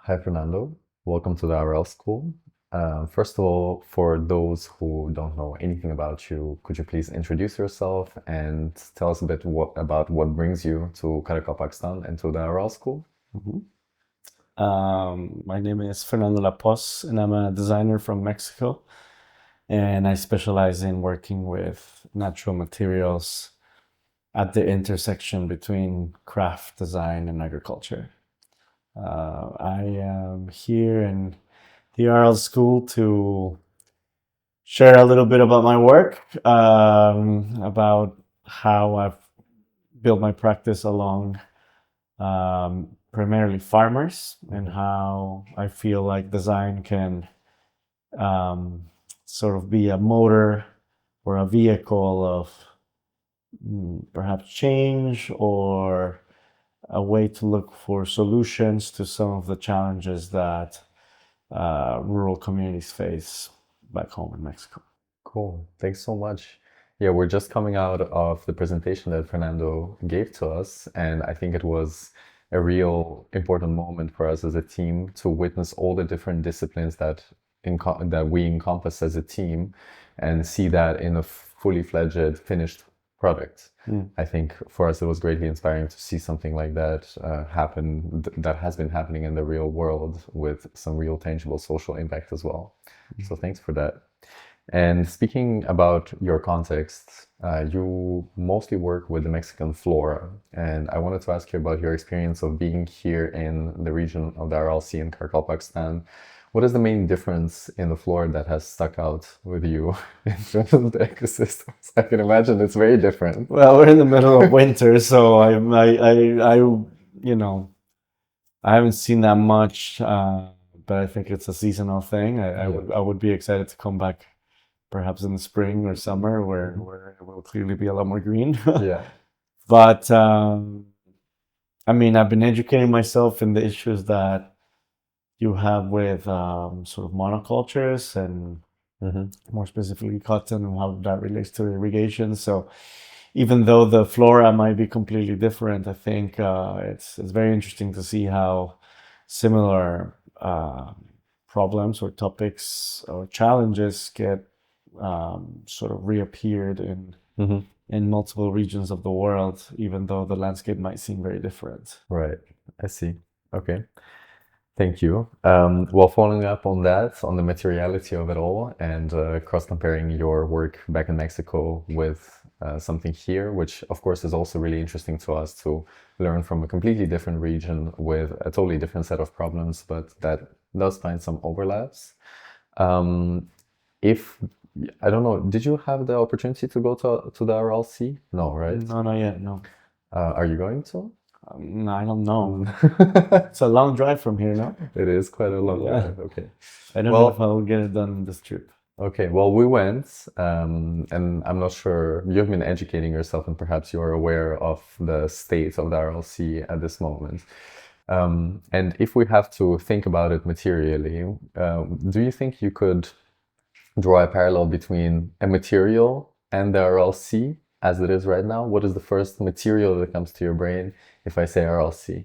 Hi, Fernando. Welcome to the Aral School. First of all, for those who don't know anything about you, could you please introduce yourself and tell us a bit about what brings you to Karakalpakstan and to the Aral School? Mhm. My name is Fernando Laposse, and I'm a designer from Mexico. And I specialize in working with natural materials at the intersection between craft design and agriculture. I am here in the Aral School to share a little bit about my work, about how I've built my practice along primarily farmers and how I feel like design can um, sort of be a motor or a vehicle of perhaps change or a way to look for solutions to some of the challenges that rural communities face back home in Mexico. Cool. Thanks so much. Yeah, we're just coming out of the presentation that Fernando gave to us, and I think it was a real important moment for us as a team to witness all the different disciplines that we encompass as a team and see that in a fully fledged finished product. I think for us it was greatly inspiring to see something like that that has been happening in the real world with some real tangible social impact as well. So thanks for that. And speaking about your context, you mostly work with the Mexican flora, and I wanted to ask you about your experience of being here in the region of the Aral Sea in Karakalpakstan. What is the main difference in the flora that has stuck out with you in terms of the ecosystems? I can imagine it's very different. Well, we're in the middle of winter, so you know, I haven't seen that much, but I think it's a seasonal thing. I would be excited to come back perhaps in the spring or summer where it will clearly be a lot more green. Yeah. But I mean, I've been educating myself in the issues that you have with sort of monocultures and more specifically cotton and how that relates to irrigation. So even though the flora might be completely different, I think it's very interesting to see how similar problems or topics or challenges get sort of reappeared in multiple regions of the world, even though the landscape might seem very different. Right. I see. Okay. Thank you. Well, following up on that, on the materiality of it all, and cross-comparing your work back in Mexico with something here, which of course is also really interesting to us to learn from a completely different region with a totally different set of problems, but that does find some overlaps. If I don't know, did you have the opportunity to go to the Aral Sea? No, right? No, not yet. No, Are you going to? I don't know. It's a long drive from here, no? It is quite a long Yeah. drive. Okay. I don't know if Well, I will get it done this trip. okay. Well, we went, and I'm not sure you've been educating yourself, and perhaps you're aware of the state of the RLC at this moment. And if we have to think about it materially, do you think you could draw a parallel between a material and the RLC as it is right now? What is the first material that comes to your brain if I say RLC?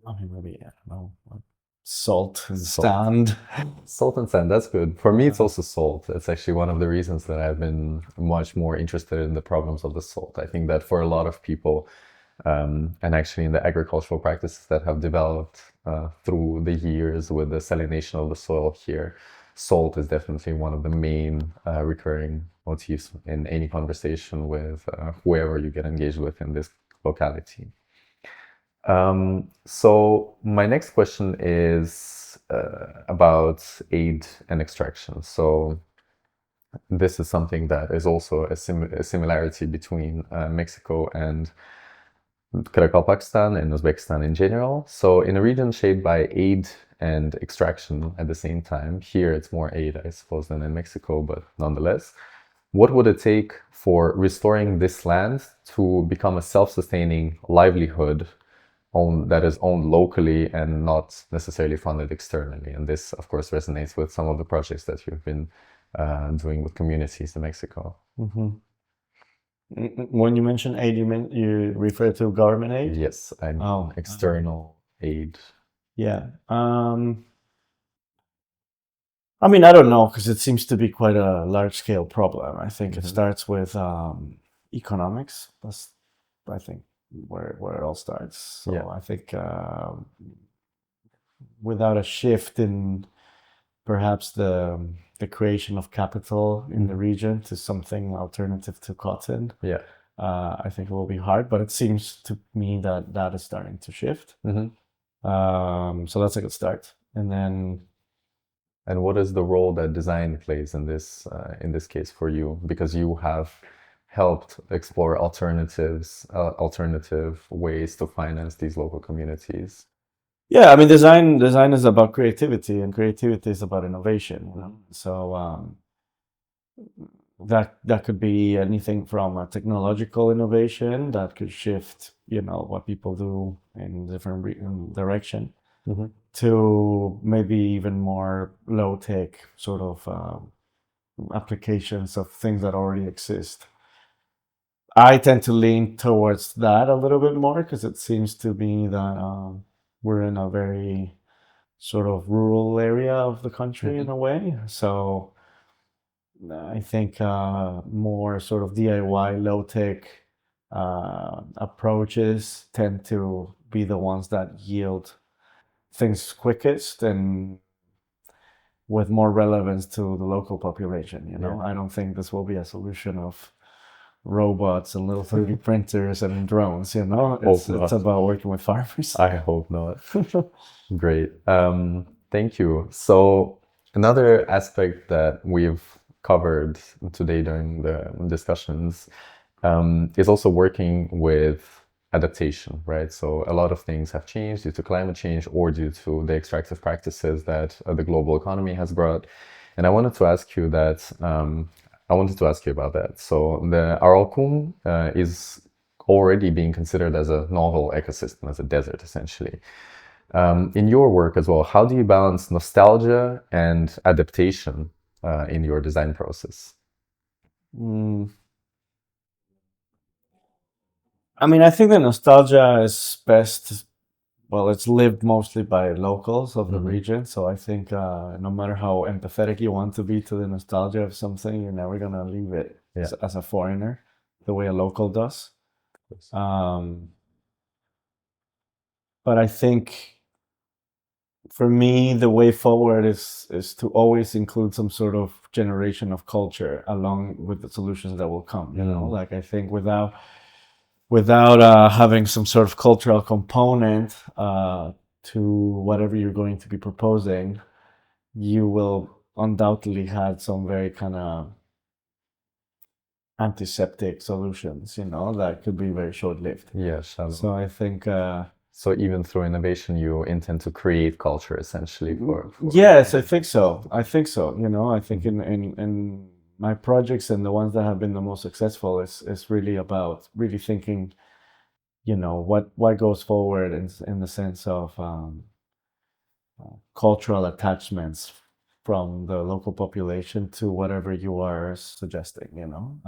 I mean, maybe, I don't know, salt and Salt. sand. Salt and sand, that's good. For me, it's also salt. It's actually one of the reasons that I've been much more interested in the problems of the salt. I think that for a lot of people, and actually in the agricultural practices that have developed through the years with the salination of the soil here, salt is definitely one of the main recurring motifs in any conversation with whoever you get engaged with in this locality. So my next question is about aid and extraction. So this is something that is also a similarity between Mexico and Karakalpakstan and Uzbekistan in general. So in a region shaped by aid and extraction at the same time, here it's more aid, I suppose, than in Mexico, but nonetheless, what would it take for restoring this land to become a self-sustaining livelihood that is owned locally and not necessarily funded externally? And this, of course, resonates with some of the projects that you've been doing with communities in Mexico. When you mention aid, you refer to government aid? Yes, I mean Oh, external aid? Yeah. I mean, I don't know, because it seems to be quite a large scale problem. I think it starts with economics. That's, I think, where it all starts. So Yeah. I think without a shift in perhaps the creation of capital in the region to something alternative to cotton, Yeah. I think it will be hard. But it seems to me that that is starting to shift. So that's a good start. And then, And what is the role that design plays in this case for you? Because you have helped explore alternative ways to finance these local communities. yeah, I mean, design is about creativity, and creativity is about innovation. You know? So that could be anything from a technological innovation that could shift, you know, what people do in different direction, to maybe even more low tech sort of applications of things that already exist. I tend to lean towards that a little bit more, because it seems to me that we're in a very sort of rural area of the country in a way. So I think more sort of DIY, low tech approaches tend to be the ones that yield things quickest and with more relevance to the local population. You know, Yeah. I don't think this will be a solution of robots and little 3D printers and drones. You know, Hope it's not. about working with farmers. I hope not. Great. Thank you. So another aspect that we've covered today during the discussions is also working with adaptation, right? So a lot of things have changed due to climate change or due to the extractive practices that the global economy has brought. And I wanted to ask you that. I wanted to ask you about that. So the Aral is already being considered as a novel ecosystem, as a desert, essentially. In your work as well, how do you balance nostalgia and adaptation in your design process? Mm. I mean, I think the nostalgia is best. Well, it's lived mostly by locals of the region. So I think no matter how empathetic you want to be to the nostalgia of something, you're never going to leave it Yeah. as a foreigner the way a local does. But I think for me, the way forward is to always include some sort of generation of culture along with the solutions that will come. You know, like I think without having some sort of cultural component to whatever you're going to be proposing, you will undoubtedly have some very kind of antiseptic solutions, you know, that could be very short-lived. Yeah, shallow. So I think so even through innovation, you intend to create culture essentially for yes, I think so. I think so. You know, I think in my projects and the ones that have been the most successful is really about really thinking, you know, what goes forward in the sense of cultural attachments from the local population to whatever you are suggesting. You know,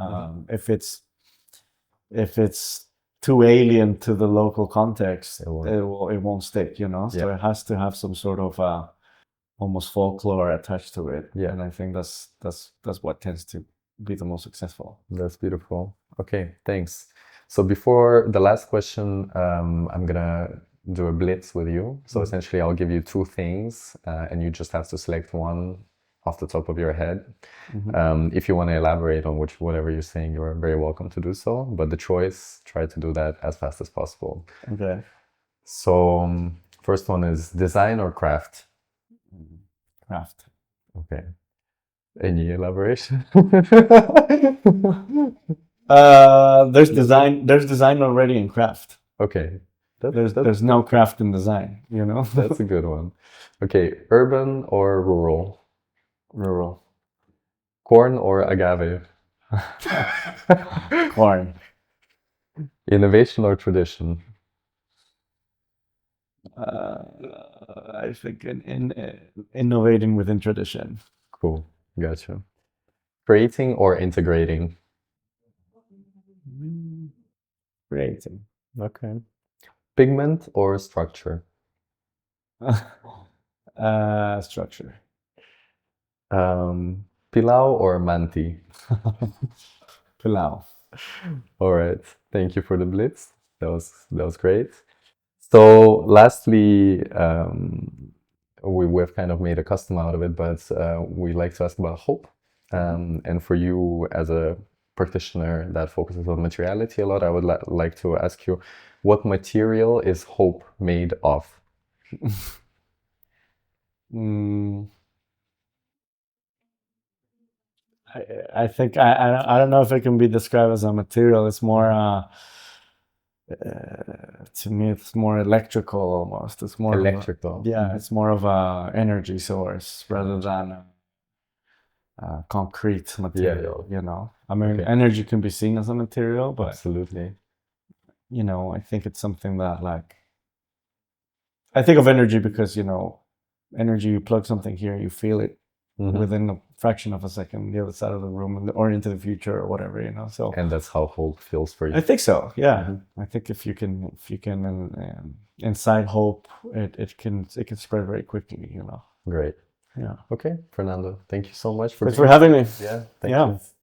if it's too alien to the local context, it won't stick. You know, so it has to have some sort of almost folklore attached to it. Yeah. And I think that's what tends to be the most successful. That's beautiful. Okay, thanks. So before the last question, I'm gonna do a blitz with you. So essentially, I'll give you two things, and you just have to select one off the top of your head. If you want to elaborate on whatever you're saying, you're very welcome to do so. But the choice, try to do that as fast as possible. Okay. So first one is design or craft? Craft. Okay. Any elaboration? There's design already in craft. Okay. There's no craft in design, you know? That's a good one. Okay, urban or rural? Rural. Corn or agave? Corn. Innovation or tradition? I think in innovating within tradition. Cool, gotcha. Creating or integrating? Creating. Okay. Pigment or structure? Structure. Pilau or manti? Pilau. All right. Thank you for the blitz. That was great. So lastly, we've kind of made a custom out of it, but we like to ask about hope. And for you as a practitioner that focuses on materiality a lot, I would like to ask you, what material is hope made of? Mm, I think I don't know if it can be described as a material. It's more to me it's more electrical almost. It's more Electrical. of a, it's more of a energy source rather than a concrete material. You know, I mean, Okay. energy can be seen as a material, but Absolutely. you know, I think it's something that like I think of energy because you know, energy. You plug something here, you feel it within a fraction of a second, the other side of the room, or into the future, or whatever, you know. So, And that's how hope feels for I you. think so. Yeah, I think if you can, incite hope, it can spread very quickly, you know. Great. Yeah. Okay, Fernando, thank you so much for Thanks being for having me. here. Yeah, thank Yeah. you.